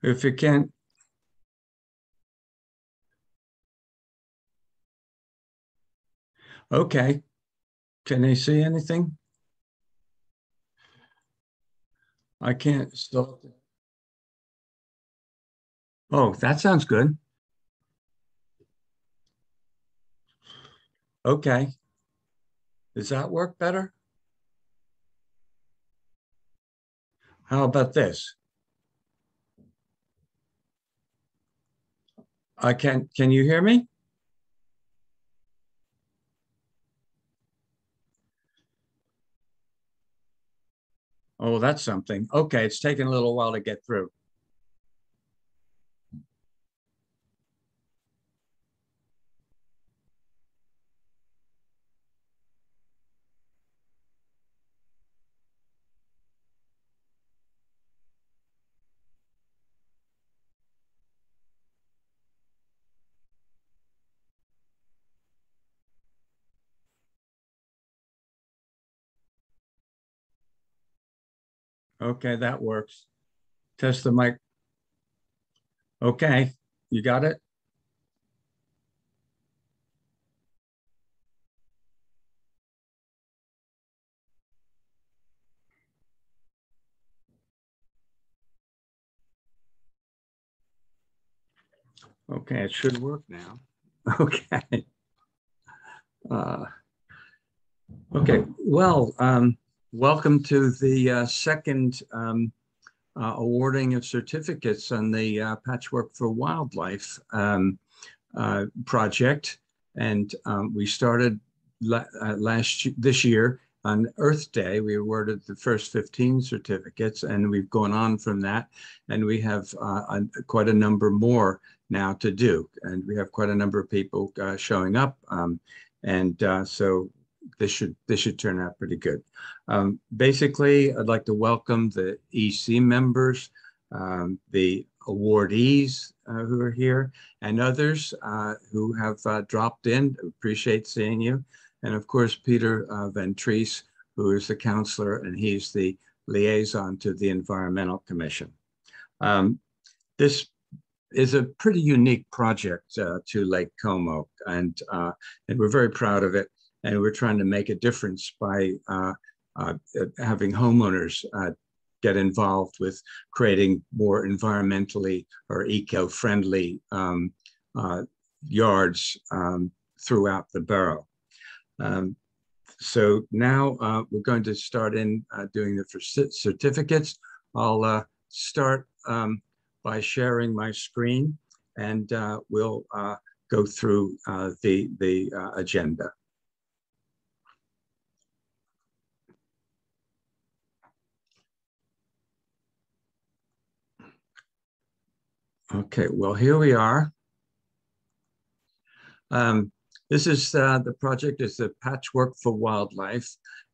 If you can't, okay. Can they see anything? I can't still. Oh, that sounds good. Okay. Does that work better? How about this? Can you hear me? Oh, that's something. Okay, it's taking a little while to get through. Okay, that works. Test the mic. Okay, you got it? Okay, it should work now. Okay. Uh, okay, well, welcome to the second awarding of certificates on the Patchwork for Wildlife project. And we started this year on Earth Day. We awarded the first 15 certificates, and we've gone on from that. And we have quite a number more now to do. And we have quite a number of people showing up. So this should turn out pretty good. Basically, I'd like to welcome the EC members, the awardees who are here, and others who have dropped in. Appreciate seeing you. And of course, Peter Ventris, who is the counselor, and he's the liaison to the Environmental Commission. This is a pretty unique project to Lake Como, and we're very proud of it. And we're trying to make a difference by having homeowners get involved with creating more environmentally or eco-friendly yards throughout the borough. So now we're going to start in doing the certificates. I'll start by sharing my screen, and we'll go through the agenda. Okay, well, here we are. This is the project is the Patchwork for Wildlife,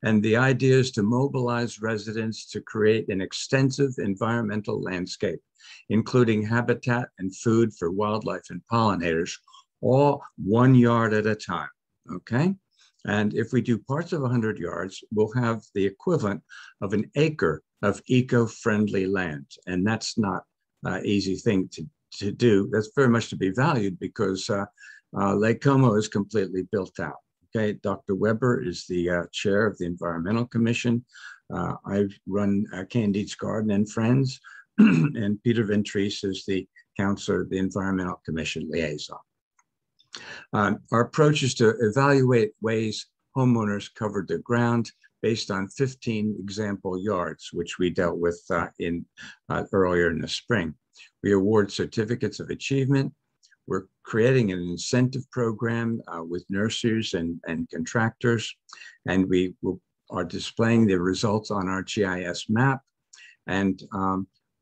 and the idea is to mobilize residents to create an extensive environmental landscape, including habitat and food for wildlife and pollinators, all 1 yard at a time, okay? And if we do parts of 100 yards, we'll have the equivalent of an acre of eco-friendly land, and that's not easy thing to do. That's very much to be valued because Lake Como is completely built out. Okay, Dr. Weber is the chair of the Environmental Commission. I run Candide's Garden and Friends, and Peter Ventris is the counselor of the Environmental Commission liaison. Our approach is to evaluate ways homeowners covered the ground based on 15 example yards, which we dealt with earlier in the spring. We award certificates of achievement. We're creating an incentive program with nurseries and contractors, and we are displaying the results on our GIS map. And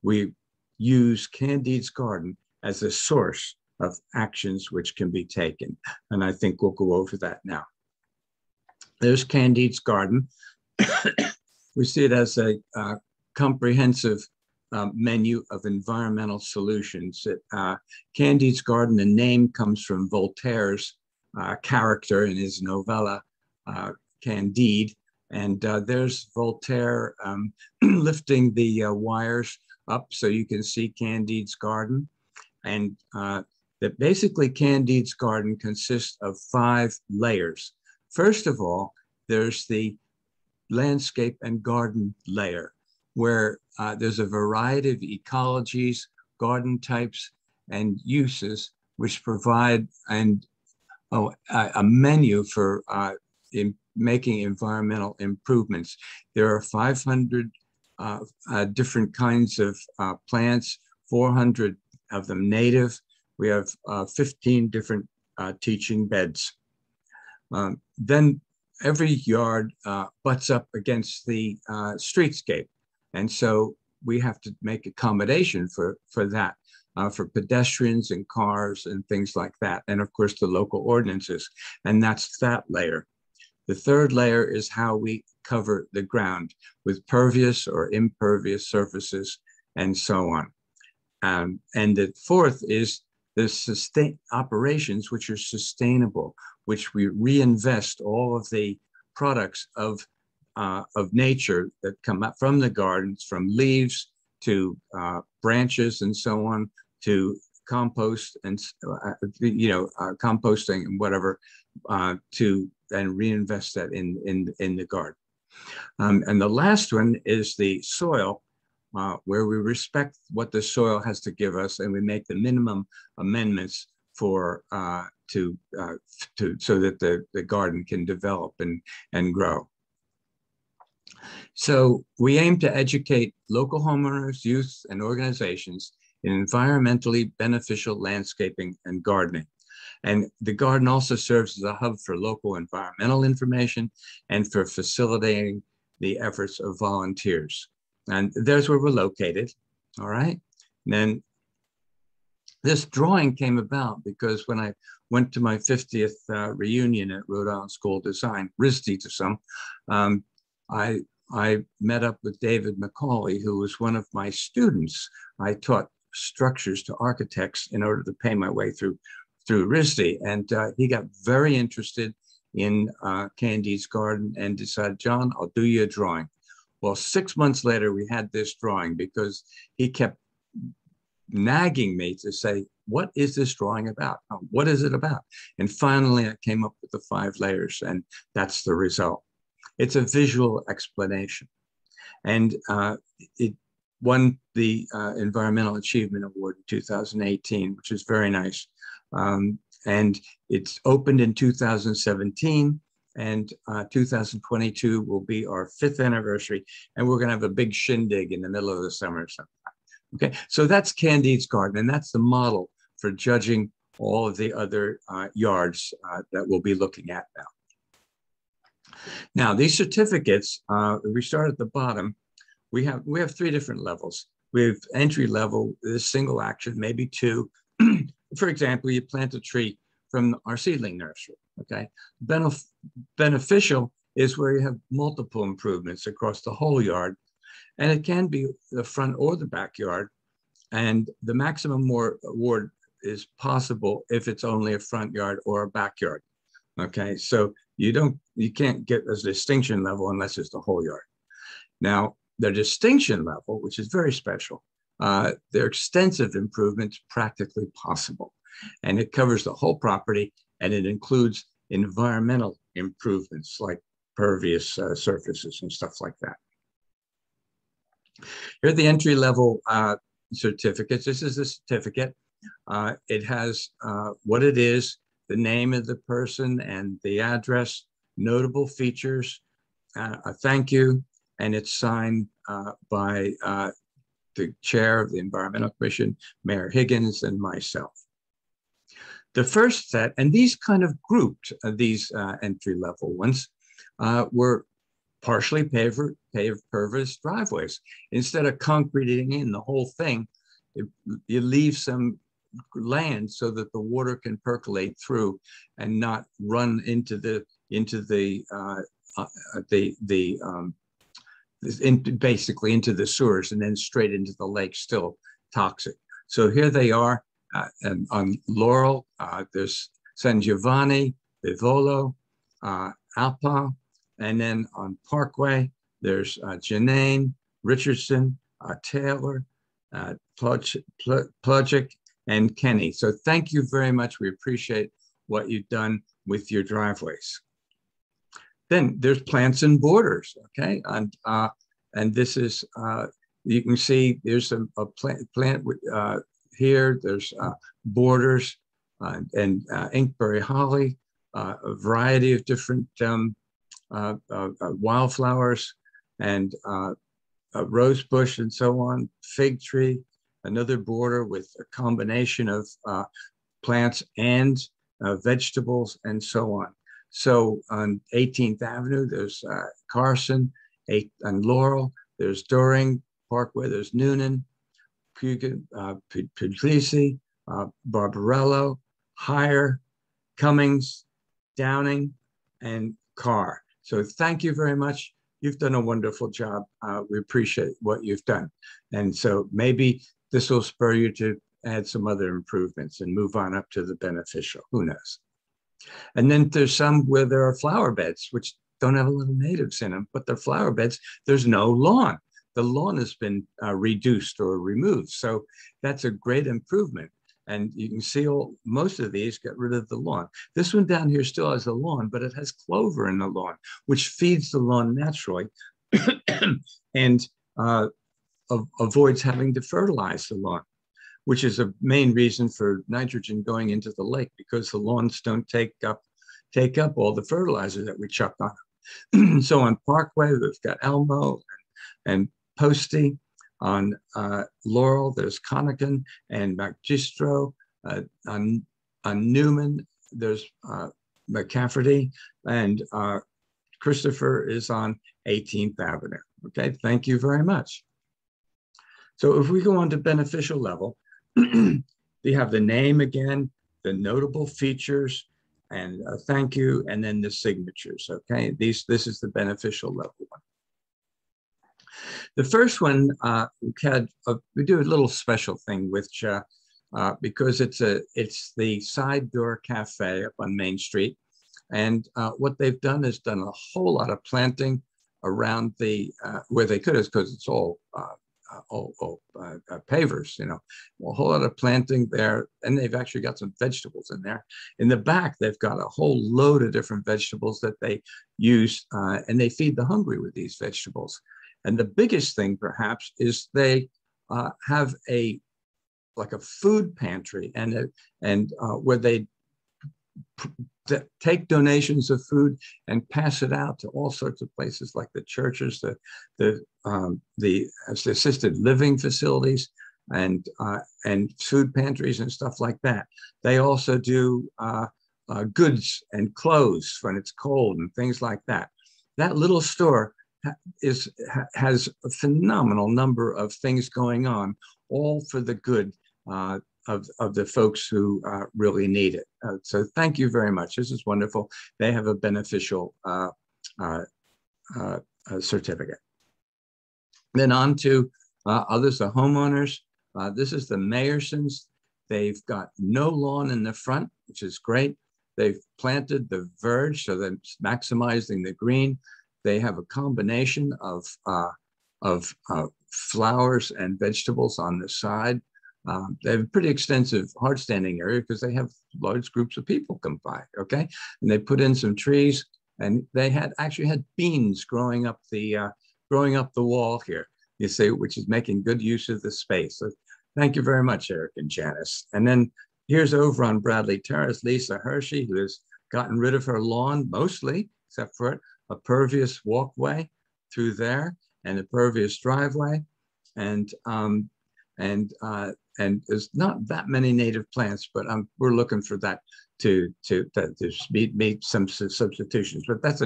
we use Candide's Garden as a source of actions which can be taken. And I think we'll go over that now. There's Candide's Garden. We see it as a comprehensive menu of environmental solutions. Candide's Garden, the name comes from Voltaire's character in his novella, Candide. And there's Voltaire lifting the wires up so you can see Candide's garden. And that basically Candide's garden consists of 5 layers. First of all, there's the landscape and garden layer, where there's a variety of ecologies, garden types, and uses, which provide a menu for in making environmental improvements. There are 500 different kinds of plants, 400 of them native. We have 15 different teaching beds. Then every yard butts up against the streetscape. And so we have to make accommodation for that, for pedestrians and cars and things like that. And of course, the local ordinances, and that's that layer. The third layer is how we cover the ground with pervious or impervious surfaces and so on. And the fourth is the sustain operations, which are sustainable, which we reinvest all of the products of nature that come up from the gardens, from leaves to branches and so on, to compost and composting and whatever, to then reinvest that in the garden. And the last one is the soil, where we respect what the soil has to give us, and we make the minimum amendments for so that the garden can develop and grow. So we aim to educate local homeowners, youth, and organizations in environmentally beneficial landscaping and gardening. And the garden also serves as a hub for local environmental information and for facilitating the efforts of volunteers. And there's where we're located, all right? And then this drawing came about because when I went to my 50th reunion at Rhode Island School of Design, RISD to some, I met up with David McCauley, who was one of my students. I taught structures to architects in order to pay my way through RISD. And he got very interested in Candide's garden and decided, John, I'll do you a drawing. Well, 6 months later, we had this drawing because he kept nagging me to say, what is this drawing about? What is it about? And finally, I came up with the 5 layers, and that's the result. It's a visual explanation. And it won the Environmental Achievement Award in 2018, which is very nice. And it's opened in 2017, and 2022 will be our 5th anniversary. And we're going to have a big shindig in the middle of the summer sometime. Okay, so that's Candide's garden, and that's the model for judging all of the other yards that we'll be looking at now. Now, these certificates, we start at the bottom. We have 3 different levels. We have entry level, this single action, maybe 2. For example, you plant a tree from our seedling nursery, okay? Beneficial is where you have multiple improvements across the whole yard, and it can be the front or the backyard, and the maximum award is possible if it's only a front yard or a backyard, okay? So you can't get a distinction level unless it's the whole yard. Now, the distinction level, which is very special, there are extensive improvements practically possible. And it covers the whole property, and it includes environmental improvements like pervious surfaces and stuff like that. Here are the entry level certificates. This is a certificate. It has what it is, the name of the person and the address, notable features, a thank you, and it's signed by the chair of the Environmental Commission, Mayor Higgins, and myself. The first set, and these kind of grouped, these entry-level ones, were partially paved pervious driveways. Instead of concreting in the whole thing, you leave some land so that the water can percolate through and not run basically into the sewers and then straight into the lake, still toxic. So here they are, and on Laurel, there's San Giovanni, Vivolo, Alpa, and then on Parkway, there's Janane, Richardson, Taylor, Plodgic, and Kenny. So thank you very much. We appreciate what you've done with your driveways. Then there's plants and borders, okay? And this is, you can see there's a plant here, there's borders and inkberry holly, a variety of different wildflowers and a rose bush and so on, fig tree, another border with a combination of plants and vegetables and so on. So on 18th Avenue, there's Carson, and Laurel, there's Doring Parkway, there's Noonan, Puglisi, Barbarello, Higher, Cummings, Downing, and Carr. So thank you very much. You've done a wonderful job. We appreciate what you've done. And so maybe this will spur you to add some other improvements and move on up to the beneficial. Who knows? And then there's some where there are flower beds, which don't have a little natives in them, but they're flower beds. There's no lawn. The lawn has been reduced or removed. So that's a great improvement. And you can see most of these get rid of the lawn. This one down here still has a lawn, but it has clover in the lawn, which feeds the lawn naturally and avoids having to fertilize the lawn, which is a main reason for nitrogen going into the lake, because the lawns don't take up all the fertilizer that we chuck on them. So on Parkway, we've got Elmo and Posty. On Laurel, there's Connican and Magistro. On Newman, there's McCafferty, and Christopher is on 18th Avenue. Okay, thank you very much. So if we go on to beneficial level, you have the name again, the notable features, and thank you, and then the signatures. Okay, this is the beneficial level one. The first one, we do a little special thing, which because it's the Side Door Cafe up on Main Street, and what they've done is done a whole lot of planting around the where they could, is because it's all pavers, a whole lot of planting there, and they've actually got some vegetables in there. In the back, they've got a whole load of different vegetables that they use, and they feed the hungry with these vegetables. And the biggest thing, perhaps, is they have a food pantry, and where they take donations of food and pass it out to all sorts of places, like the churches, the assisted living facilities, and food pantries and stuff like that. They also do goods and clothes when it's cold and things like that. That little store has a phenomenal number of things going on, all for the good of the folks who really need it. So thank you very much. This is wonderful. They have a beneficial certificate. Then on to others, the homeowners. This is the Mayersons. They've got no lawn in the front, which is great. They've planted the verge, so they're maximizing the green. They have a combination of flowers and vegetables on the side. They have a pretty extensive hard-standing area because they have large groups of people come by, okay? And they put in some trees, and they actually had beans growing up the wall here, you see, which is making good use of the space. So thank you very much, Eric and Janice. And then here's over on Bradley Terrace, Lisa Hershey, who has gotten rid of her lawn mostly, except for a pervious walkway through there and a pervious driveway. And there's not that many native plants, but we're looking for that to meet some substitutions. But that's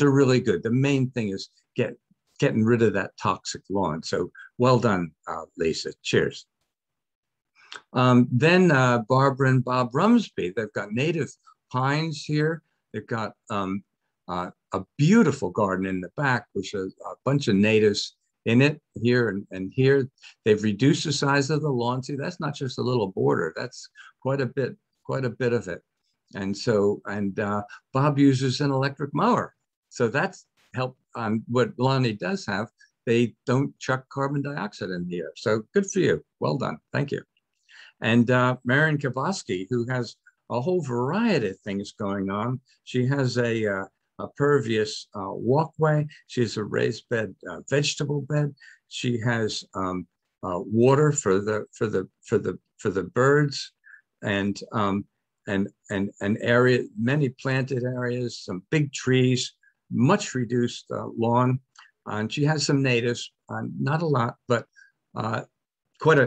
a really good. The main thing is getting rid of that toxic lawn. So well done, Lisa. Cheers. Then Barbara and Bob Rumsby, they've got native pines here. They've got a beautiful garden in the back, which has a bunch of natives in it here and here. They've reduced the size of the lawn. See, that's not just a little border. That's quite a bit of it. And so, Bob uses an electric mower. So that's helped on what Lonnie does have. they don't chuck carbon dioxide in the air. So good for you. Well done. Thank you. And Marian Kavaski, who has a whole variety of things going on. She has a pervious walkway. She has a raised bed vegetable bed. She has water for the birds, and an area, many planted areas, some big trees, much reduced lawn, and she has some natives, not a lot, but quite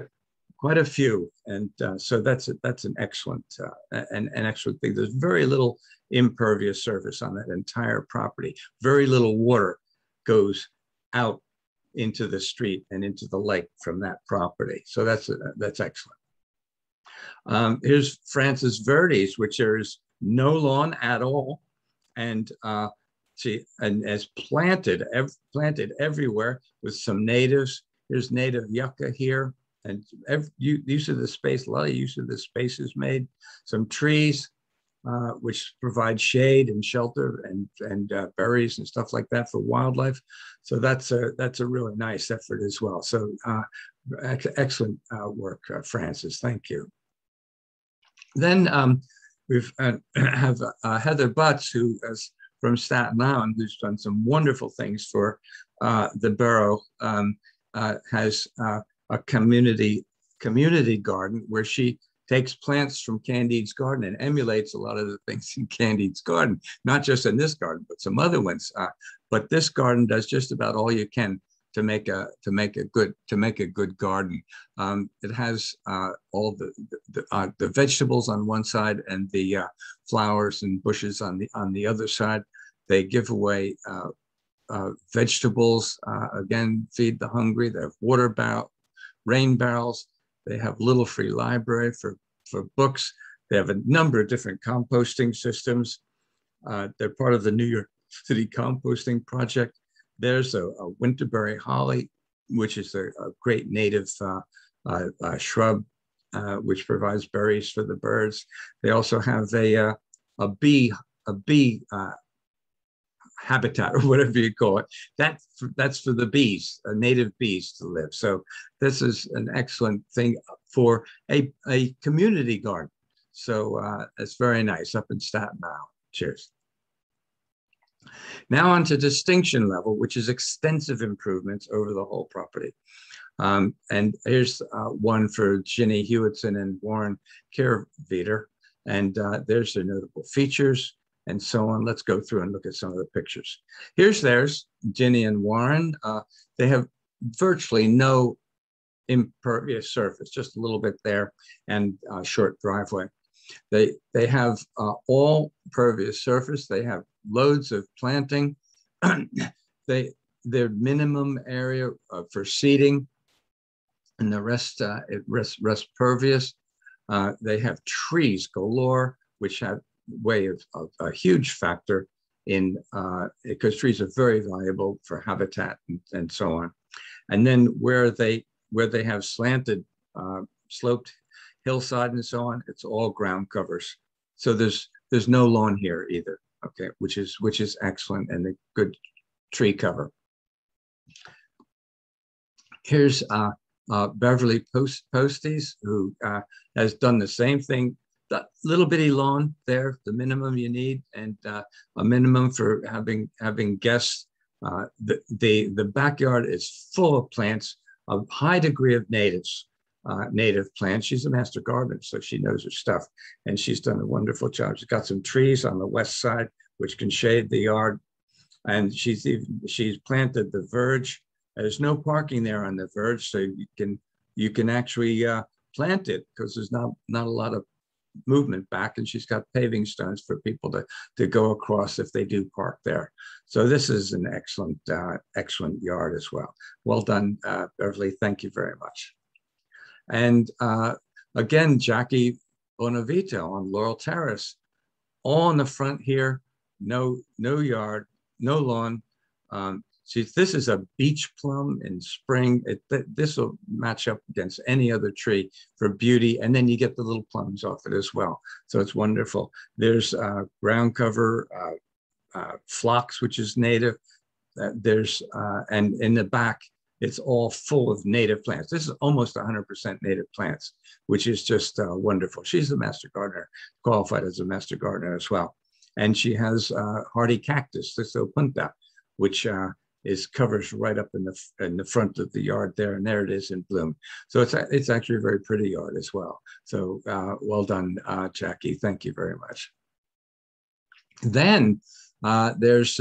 a few, and so that's an excellent an excellent thing. There's very little impervious surface on that entire property. Very little water goes out into the street and into the lake from that property. So that's excellent. Here's Francis Verdes, which there is no lawn at all, and is planted everywhere with some natives. There's native yucca here, and use of the space. A lot of use of the space is made. Some trees, which provide shade and shelter and berries and stuff like that for wildlife. So that's a really nice effort as well. So excellent work, Francis. Thank you. Then we've have Heather Butts, who is from Staten Island, who's done some wonderful things for the borough. Has a community garden where she takes plants from Candide's garden and emulates a lot of the things in Candide's garden, not just in this garden, but some other ones. But this garden does just about all you can to make a good garden. It has all the vegetables on one side and the flowers and bushes on the other side. They give away vegetables, again, feed the hungry. They have rain barrels. They have little free library for books. They have a number of different composting systems. They're part of the New York City Composting Project. There's a winterberry holly, which is a great native shrub, which provides berries for the birds. They also have a bee habitat, or whatever you call it. That's for the bees, native bees to live. So this is an excellent thing for a community garden. So it's very nice up in Staten Island. Cheers. Now on to distinction level, which is extensive improvements over the whole property. And here's one for Ginny Hewitson and Warren Kehrveeder. And there's their notable features and so on. Let's go through and look at some of the pictures. Here's theirs, Ginny and Warren. They have virtually no impervious surface, just a little bit there, and a short driveway. They have all pervious surface. They have loads of planting. Their minimum area for seeding, and the rest pervious. They have trees galore, which have a huge factor in because trees are very valuable for habitat and so on. And then where they have slanted, sloped hillside and so on, it's all ground covers. So there's no lawn here either. Okay, which is excellent and a good tree cover. Here's Beverly Postes, who has done the same thing. That little bitty lawn there, the minimum you need, and a minimum for having guests. The backyard is full of plants, a high degree of native plants. She's a master gardener, so she knows her stuff, and she's done a wonderful job. She's got some trees on the west side, which can shade the yard, and she's planted the verge. There's no parking there on the verge, so you can actually plant it because there's not a lot of movement back, and she's got paving stones for people to go across if they do park there. So this is an excellent yard as well. Well done, Beverly. Thank you very much. And again, Jackie Bonavito on Laurel Terrace, all in the front here, no yard, no lawn. This is a beach plum in spring. This will match up against any other tree for beauty. And then you get the little plums off it as well. So it's wonderful. There's ground cover, phlox, which is native. There's, and in the back, it's all full of native plants. This is almost 100% native plants, which is just wonderful. She's a master gardener, qualified as a master gardener as well. And she has hardy cactus, this opunta, which covers right up in the front of the yard there, and there it is in bloom. So it's actually a very pretty yard as well. So well done, Jackie. Thank you very much. Then there's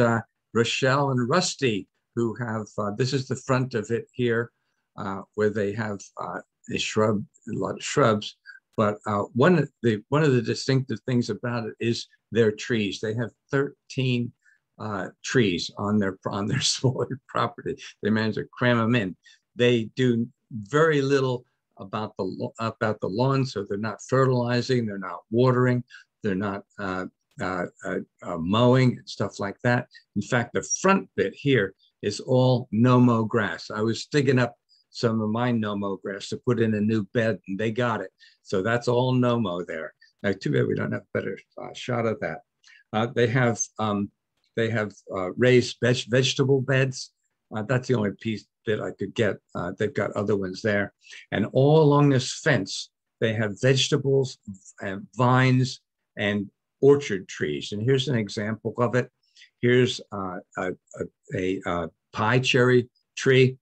Rochelle and Rusty, who have this is the front of it here, where they have a lot of shrubs. But one of the distinctive things about it is their trees. They have 13 trees on their smaller property. They manage to cram them in. They do very little about the lawn, so they're not fertilizing, they're not watering, they're not mowing and stuff like that. In fact, the front bit here is all no-mow grass. I was digging up some of my no-mow grass to put in a new bed, and they got it. So that's all no-mow there. Now, too bad we don't have a better shot of that. They have raised vegetable beds. That's the only bit I could get. They've got other ones there. And all along this fence, they have vegetables and vines and orchard trees. And here's an example of it. Here's a pie cherry tree.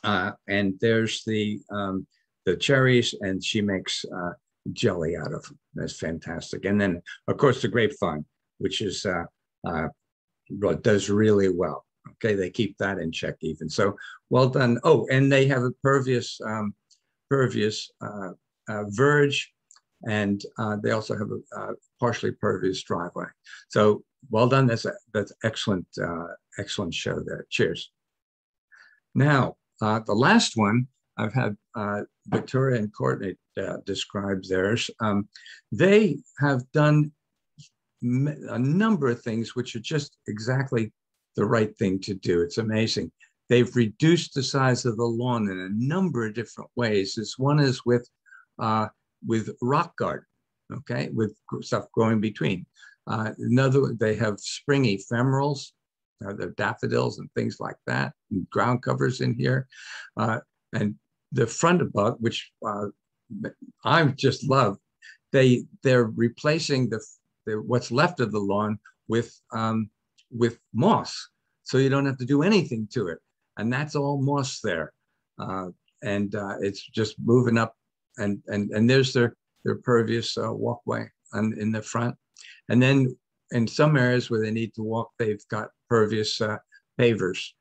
And there's the cherries, and she makes jelly out of them. That's fantastic. And then, of course, the grapevine, which is does really well. Okay, they keep that in check even. So well done. Oh, and they have a pervious verge, and they also have a partially pervious driveway. So well done. That's excellent, excellent show there. Cheers. Now, the last one I've had Victoria and Courtney describe theirs. They have done a number of things which are just exactly the right thing to do. It's amazing. They've reduced the size of the lawn in a number of different ways. This one is with rock garden, okay, with stuff growing between. Another, they have spring ephemerals, the daffodils and things like that, and ground covers in here. And the front above, which I just love, they're replacing what's left of the lawn with moss, so you don't have to do anything to it, and that's all moss there, and it's just moving up, and there's their pervious walkway in the front, and then in some areas where they need to walk, they've got pervious pavers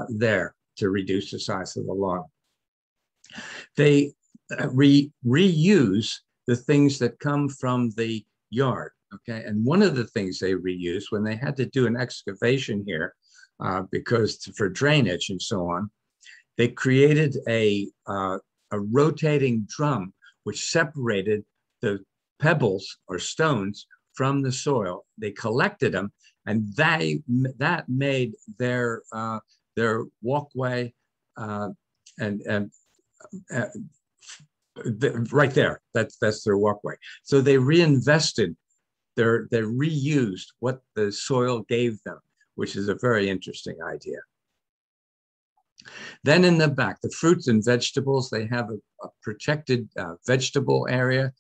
there to reduce the size of the lawn. They reuse the things that come from the yard. Okay, and one of the things they reused when they had to do an excavation here, because for drainage and so on, they created a rotating drum which separated the pebbles or stones from the soil. They collected them, and that made their walkway right there. That's their walkway. So they reinvested. They reused what the soil gave them, which is a very interesting idea. Then in the back, the fruits and vegetables, they have a protected vegetable area,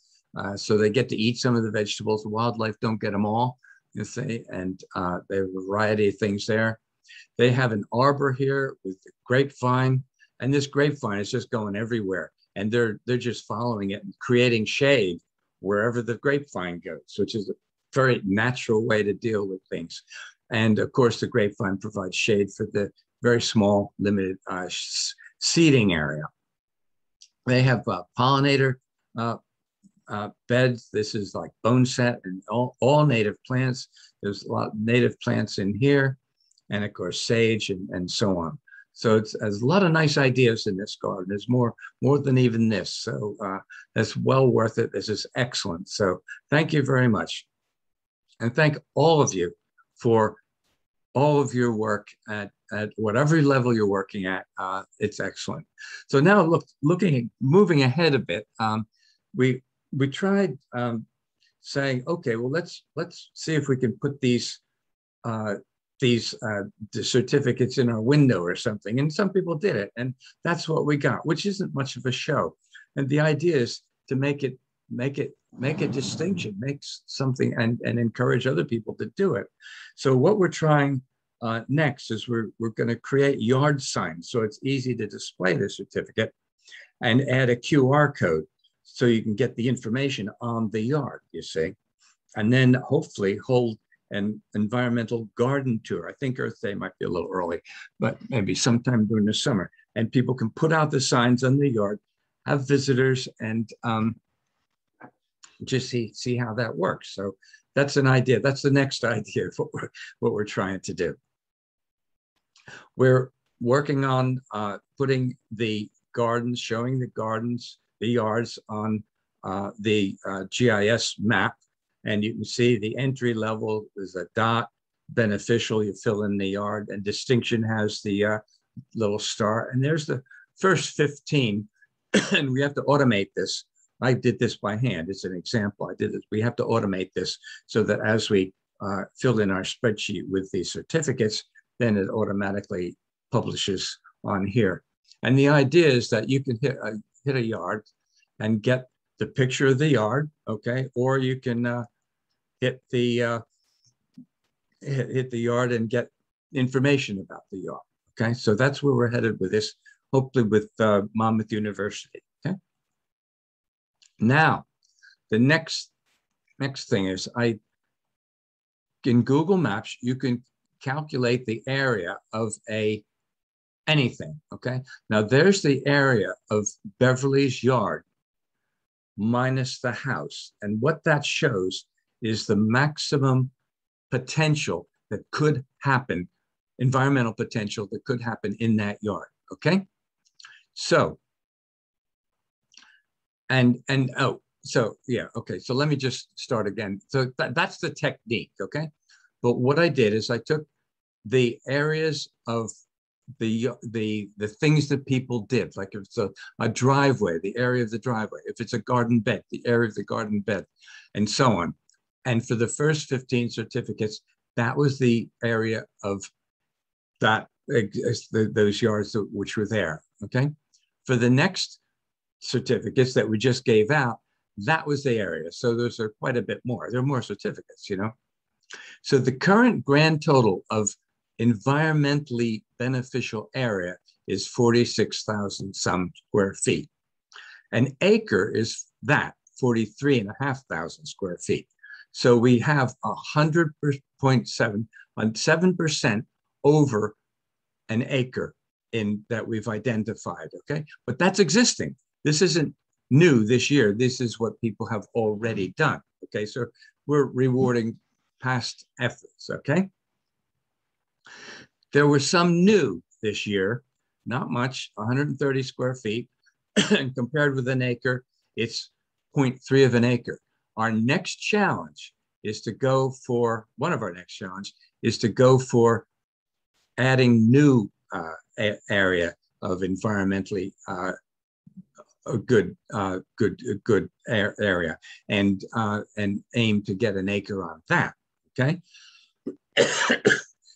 so they get to eat some of the vegetables. The wildlife don't get them all, you see, and they have a variety of things there. They have an arbor here with the grapevine, and this grapevine is just going everywhere, and they're just following it and creating shade wherever the grapevine goes, which is a very natural way to deal with things. And of course, the grapevine provides shade for the very small, limited seating area. They have pollinator beds. This is like boneset and all native plants. There's a lot of native plants in here, and of course, sage and so on. So there's a lot of nice ideas in this garden. There's more than even this. So that's well worth it. This is excellent. So thank you very much. And thank all of you for all of your work at whatever level you're working at. It's excellent. So now moving ahead a bit, we tried saying, okay, well, let's see if we can put these these the certificates in our window or something. And some people did it. And that's what we got, which isn't much of a show. And the idea is to make a distinction, make something and encourage other people to do it. So what we're trying next is we're going to create yard signs so it's easy to display the certificate and add a QR code so you can get the information on the yard, you see, and then hopefully hold an environmental garden tour. I think Earth Day might be a little early, but maybe sometime during the summer. And people can put out the signs on the yard, have visitors, and just see how that works. So that's an idea. That's the next idea of what we're trying to do. We're working on putting the gardens, showing the gardens, the yards on the GIS map. And you can see the entry level is a dot, beneficial, you fill in the yard, and distinction has the little star. And there's the first 15, and we have to automate this. I did this by hand. It's an example. I did it. We have to automate this so that as we fill in our spreadsheet with the certificates, then it automatically publishes on here. And the idea is that you can hit a yard and get the picture of the yard, okay? Or you can hit the yard and get information about the yard, okay? So that's where we're headed with this, hopefully with Monmouth University, okay? Now, the next thing is in Google Maps, you can calculate the area of anything, okay? Now there's the area of Beverly's yard minus the house. And what that shows is the maximum potential that could happen, environmental potential that could happen in that yard, okay? So, so yeah, okay, so let me just start again. So that's the technique, okay? But what I did is I took the areas of the things that people did, like if it's a driveway, the area of the driveway, if it's a garden bed, the area of the garden bed, and so on. And for the first 15 certificates, that was the area of that those yards which were there, okay? For the next certificates that we just gave out, that was the area. So those are quite a bit more. There are more certificates, you know? So the current grand total of environmentally beneficial area is 46,000 some square feet. An acre is that, 43,500 square feet. So we have 7% over an acre that we've identified, okay? But that's existing. This isn't new this year. This is what people have already done, okay? So we're rewarding past efforts, okay? There were some new this year, not much, 130 square feet, and compared with an acre, it's 0.3 of an acre. Our next challenge is to go for, one of our next challenge is to go for adding new area of environmentally a good area, and aim to get an acre on that, okay?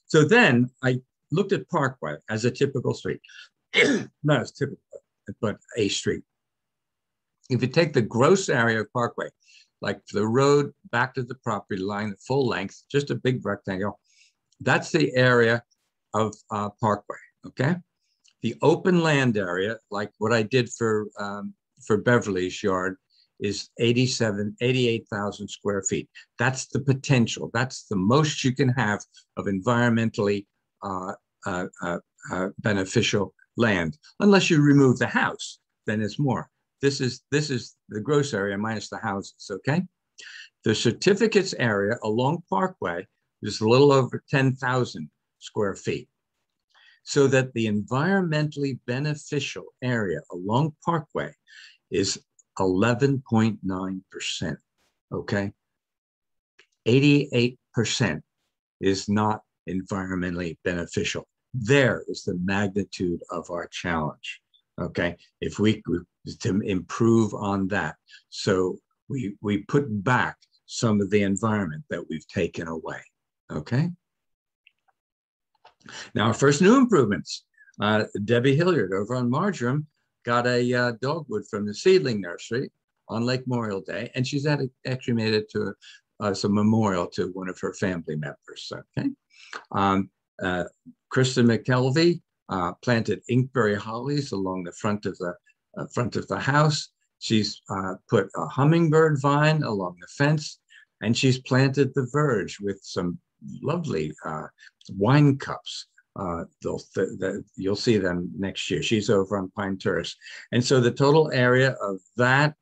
So then I looked at Parkway as a typical street, not as typical, but a street. If you take the gross area of Parkway, like the road back to the property line, the full length, just a big rectangle, that's the area of Parkway, okay? The open land area, like what I did for Beverly's yard, is 88,000 square feet. That's the potential. That's the most you can have of environmentally beneficial land, unless you remove the house, then it's more. This is the gross area minus the houses, okay? The certificates area along Parkway is a little over 10,000 square feet. So that the environmentally beneficial area along Parkway is 11.9%, okay? 88% is not environmentally beneficial. There is the magnitude of our challenge, okay? If we to improve on that. So we put back some of the environment that we've taken away, okay? Now, our first new improvements. Debbie Hilliard over on Marjoram got a dogwood from the seedling nursery on Lake Memorial Day, and she's actually made it to some memorial to one of her family members. Okay. Um, Kristen McKelvey planted inkberry hollies along the front of the house. She's put a hummingbird vine along the fence, and she's planted the verge with some lovely wine cups. You'll see them next year. She's over on Pine Terrace. And so the total area of that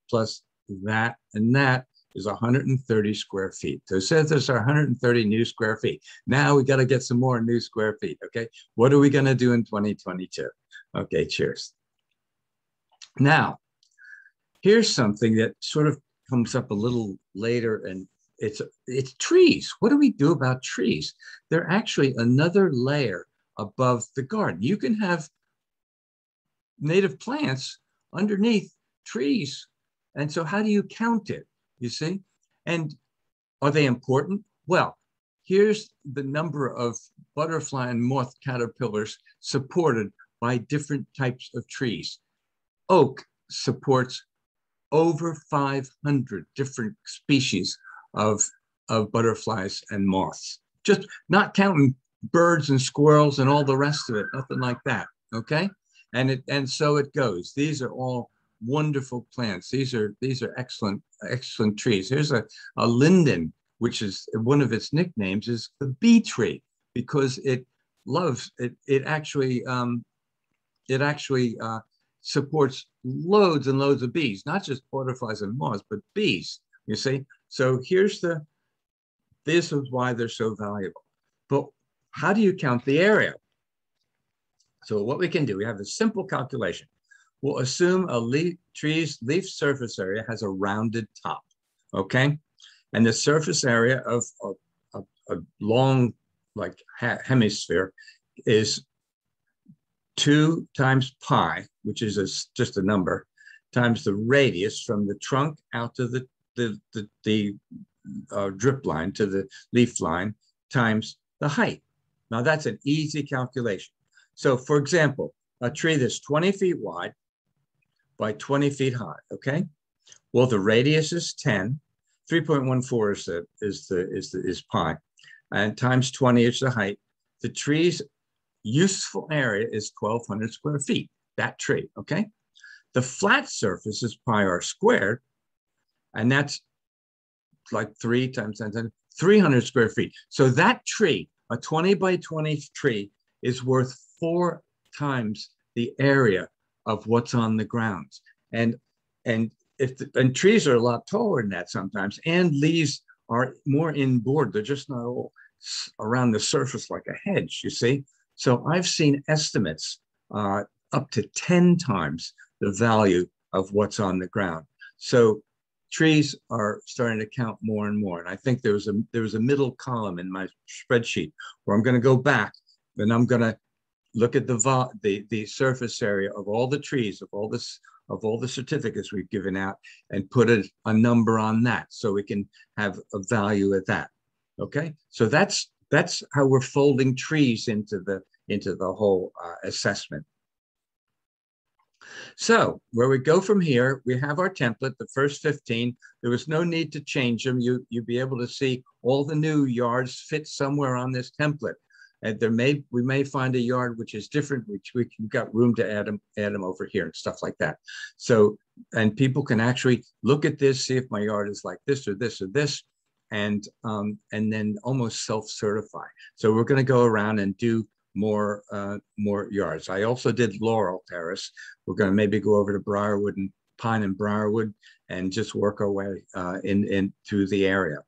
plus that and that is 130 square feet. So it says there's 130 new square feet. Now we got to get some more new square feet. Okay. What are we going to do in 2022? Okay. Cheers. Now, here's something that sort of comes up a little later, and it's trees. What do we do about trees? They're actually another layer above the garden. You can have native plants underneath trees. And so how do you count it? You see? And are they important? Well, here's the number of butterfly and moth caterpillars supported by different types of trees. Oak supports over 500 different species of butterflies and moths, just not counting birds and squirrels and all the rest of it, nothing like that, okay? And so it goes. These are all wonderful plants. These are excellent trees. Here's a linden, which is one of its nicknames is the bee tree, because it actually supports loads and loads of bees, not just butterflies and moths, but bees, you see? So this is why they're so valuable. But how do you count the area? So what we can do, we have a simple calculation. We'll assume a tree's leaf surface area has a rounded top, okay? And the surface area of a long, like hemisphere is 2 times pi, which is just a number, times the radius from the trunk out to the drip line to the leaf line times the height. Now that's an easy calculation. So for example, a tree that's 20 feet wide by 20 feet high, okay? Well, the radius is 10, 3.14 is pi, and times 20 is the height. The tree's useful area is 1,200 square feet, that tree, okay? The flat surface is pi r squared, and that's like 3 times 10 times 300 square feet. So that tree, a 20 by 20 tree, is worth 4 times the area of what's on the grounds. And trees are a lot taller than that sometimes, and leaves are more inboard. They're just not all around the surface like a hedge, you see? So I've seen estimates up to 10 times the value of what's on the ground. So trees are starting to count more and more. And I think there was a middle column in my spreadsheet where I'm going to go back and I'm going to look at the surface area of all the trees, of all the certificates we've given out, and put a number on that so we can have a value at that. Okay, so that's how we're folding trees into the whole assessment. So where we go from here, we have our template, the first 15. There was no need to change them. You'd be able to see all the new yards fit somewhere on this template. And we may find a yard which is different, which we've got room to add them over here and stuff like that. So, and people can actually look at this, see if my yard is like this or this or this, and then almost self-certify. So we're going to go around and do more yards. I also did Laurel Terrace. We're going to maybe go over to Briarwood and Pine and Briarwood and just work our way in through the area.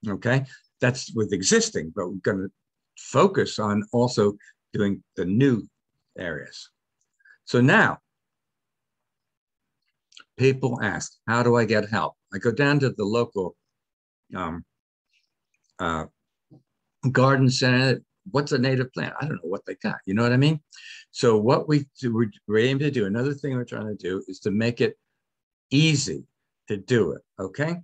Okay, that's with existing, but we're going to focus on also doing the new areas. So now people ask, how do I get help? I go down to the local garden center. What's a native plant? I don't know what they got. You know what I mean? So what we're aiming to do, another thing we're trying to do is to make it easy to do it. Okay.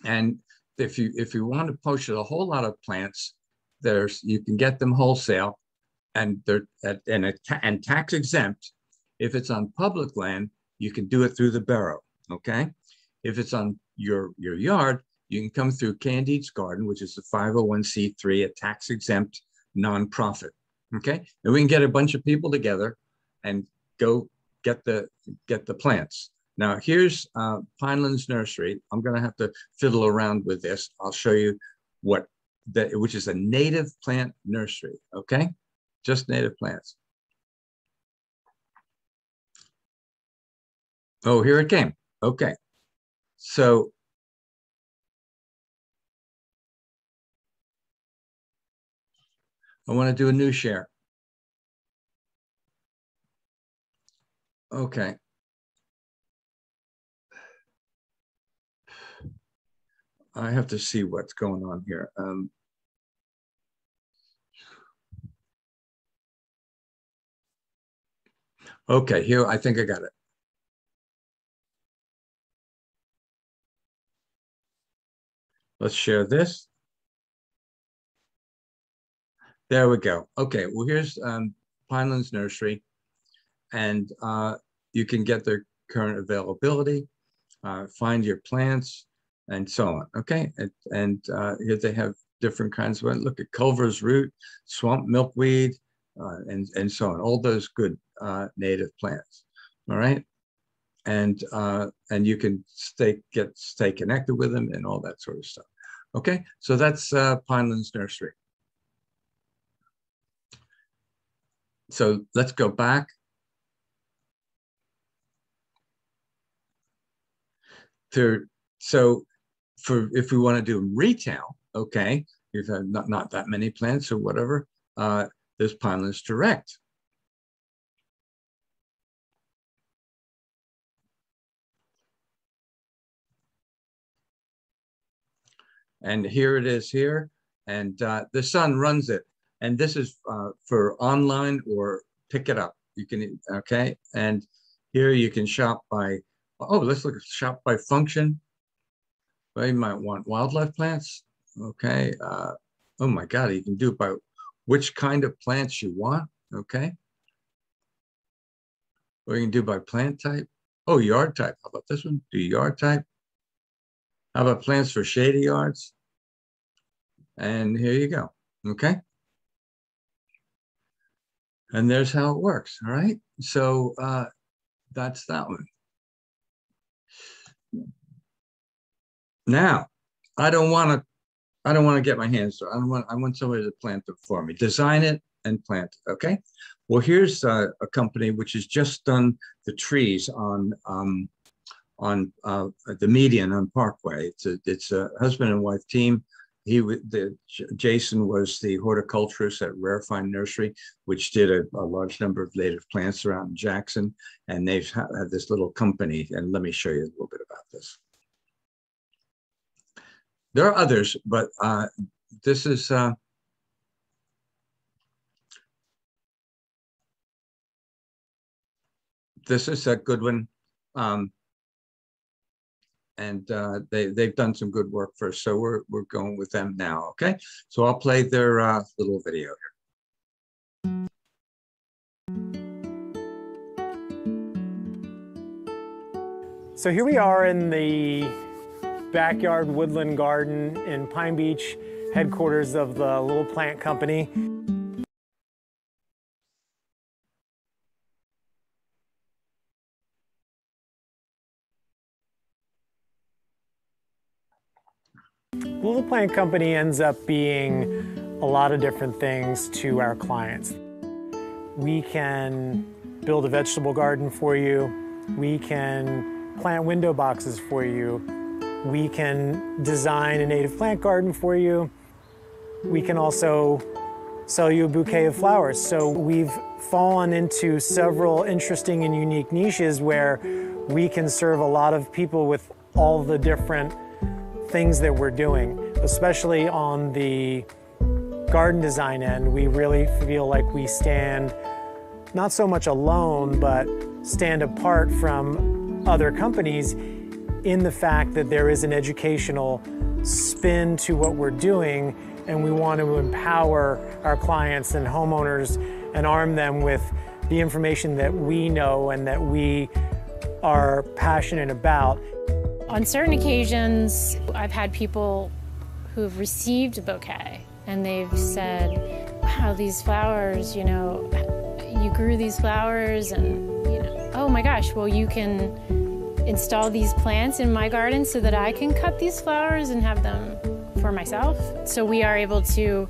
And if you want to poach a whole lot of plants, you can get them wholesale, and they're and tax exempt. If it's on public land, you can do it through the borough. Okay, if it's on your yard, you can come through Candide's Garden, which is a 501c3, a tax exempt nonprofit. Okay, and we can get a bunch of people together and go get the plants. Now here's Pinelands Nursery. I'm going to have to fiddle around with this. I'll show you which is a native plant nursery. Okay, just native plants. Oh, here it came. Okay, so I want to do a new share. Okay. I have to see what's going on here. Okay, here, I think I got it. Let's share this. There we go. Okay, well, here's Pinelands Nursery, and you can get their current availability, find your plants, and so on. Okay, and here they have different kinds of, look at Culver's root, swamp milkweed, and so on. All those good native plants. All right, and you can stay connected with them and all that sort of stuff. Okay, so that's Pinelands Nursery. So let's go back. So if we want to do retail, okay, you've had not that many plants or whatever, there's Pinelands Direct. And here it is here, and the son runs it. And this is for online or pick it up. You can, okay, and here you can shop by, oh, let's look at shop by function. Well, you might want wildlife plants, okay. Oh my God, you can do it by which kind of plants you want, okay. Or you can do by plant type. Oh, yard type, how about this one? Do yard type. How about plants for shady yards? And here you go, okay. And there's how it works, all right? So that's that one. Now, I don't want to get my hands dirty. I want somebody to plant it for me, design it and plant it, okay? Well, here's a company which has just done the trees on the median on Parkway. It's a husband and wife team. Jason was the horticulturist at Rarefied Nursery, which did a large number of native plants around Jackson, and they've had this little company. And let me show you a little bit about this. There are others, but this is a good one. And they've done some good work for us, so we're going with them now. Okay, so I'll play their little video here. So here we are in the backyard woodland garden in Pine Beach, headquarters of the Little Plant Company. Little Plant Company ends up being a lot of different things to our clients. We can build a vegetable garden for you. We can plant window boxes for you. We can design a native plant garden for you. We can also sell you a bouquet of flowers. So we've fallen into several interesting and unique niches where we can serve a lot of people with all the different things that we're doing, especially on the garden design end. We really feel like we stand not so much alone, but stand apart from other companies in the fact that there is an educational spin to what we're doing, and we want to empower our clients and homeowners and arm them with the information that we know and that we are passionate about. On certain occasions, I've had people who've received a bouquet and they've said, wow, these flowers, you know, you grew these flowers and, you know, oh my gosh, well, you can install these plants in my garden so that I can cut these flowers and have them for myself. So we are able to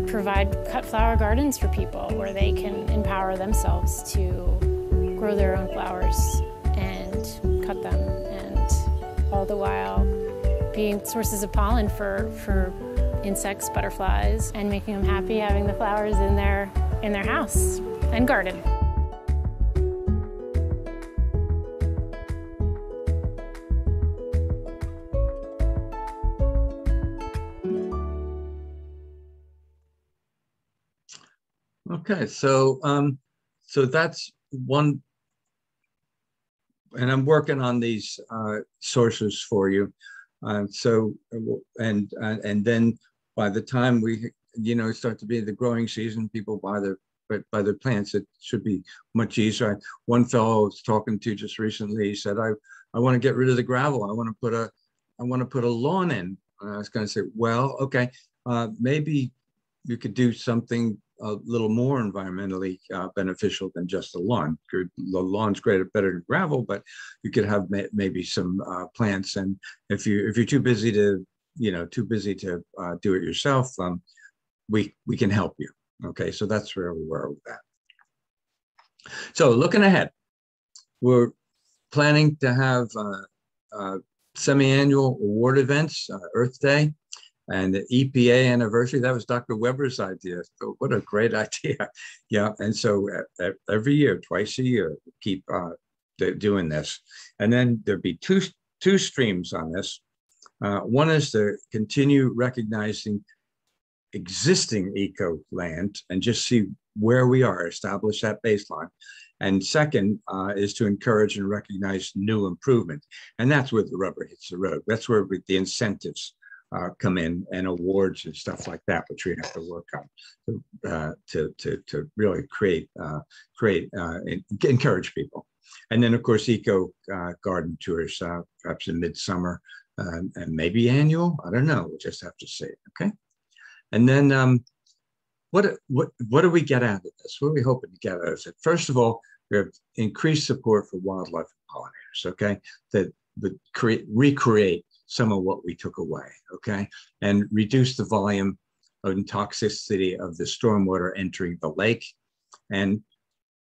provide cut flower gardens for people where they can empower themselves to grow their own flowers and cut them, and all the while being sources of pollen for insects, butterflies, and making them happy having the flowers in their house and garden. Okay, so that's one, and I'm working on these sources for you. And then by the time we, you know, start to be the growing season, people buy their plants. It should be much easier. One fellow I was talking to just recently, he said, I want to get rid of the gravel. I want to put a lawn in. And I was going to say, well, okay, maybe you could do something a little more environmentally beneficial than just a lawn. The lawn's better than gravel, but you could have maybe some plants. And if you're too busy to, you know, do it yourself, we can help you. Okay, so that's where we were with that. So looking ahead, we're planning to have semi-annual award events, Earth Day, and the EPA anniversary. That was Dr. Weber's idea. So what a great idea. Yeah, and so every year, twice a year, keep doing this. And then there'll be two streams on this. One is to continue recognizing existing eco land and just see where we are, establish that baseline. And second is to encourage and recognize new improvement. And that's where the rubber hits the road. That's where the incentives come in, and awards and stuff like that, which we have to work on to really encourage people. And then of course, eco garden tours, perhaps in midsummer and maybe annual. I don't know. We'll just have to see. Okay. And then what do we get out of this? What are we hoping to get out of it? First of all, we have increased support for wildlife and pollinators. Okay, that would recreate some of what we took away, okay? And reduce the volume and toxicity of the stormwater entering the lake. And,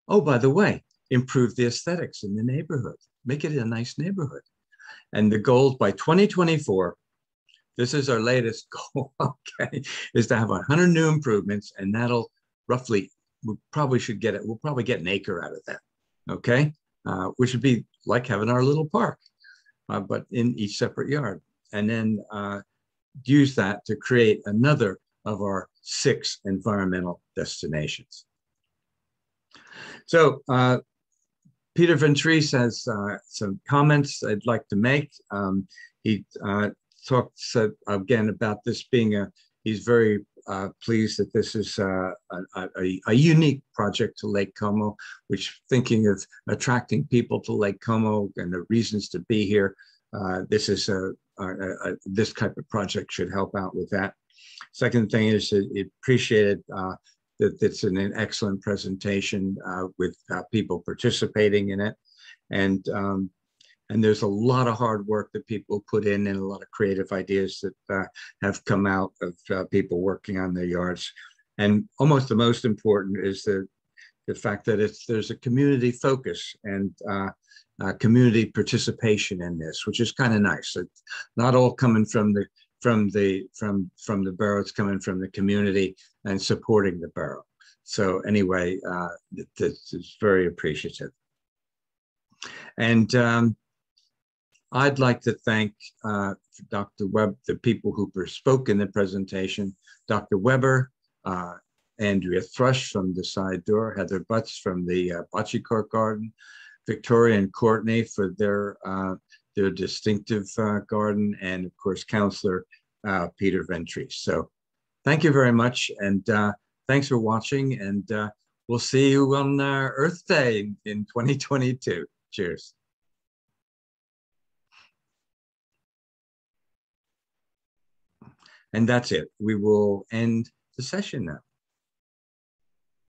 oh, by the way, improve the aesthetics in the neighborhood, make it a nice neighborhood. And the goal by 2024, this is our latest goal, okay, is to have 100 new improvements, and that'll roughly, we'll probably get an acre out of that, okay? Which would be like having our little park. But in each separate yard, and then use that to create another of our 6 environmental destinations. So Peter Ventris has some comments I'd like to make. He talks again about this being he's very pleased that this is a unique project to Lake Como, which, thinking of attracting people to Lake Como and the reasons to be here, this is this type of project should help out with that. Second thing is it appreciated that it's an excellent presentation with people participating in it, and there's a lot of hard work that people put in, and a lot of creative ideas that have come out of people working on their yards. And almost the most important is the fact that there's a community focus and community participation in this, which is kind of nice. It's not all coming from the borough; it's coming from the community and supporting the borough. So anyway, this is very appreciative. And I'd like to thank Dr. Webb, the people who spoke in the presentation, Dr. Weber, Andrea Thrush from the side door, Heather Butts from the bocce court garden, Victoria and Courtney for their distinctive garden, and of course, Counselor Peter Ventris. So Thank you very much. And thanks for watching. And we'll see you on Earth Day in 2022. Cheers. And that's it. We will end the session now.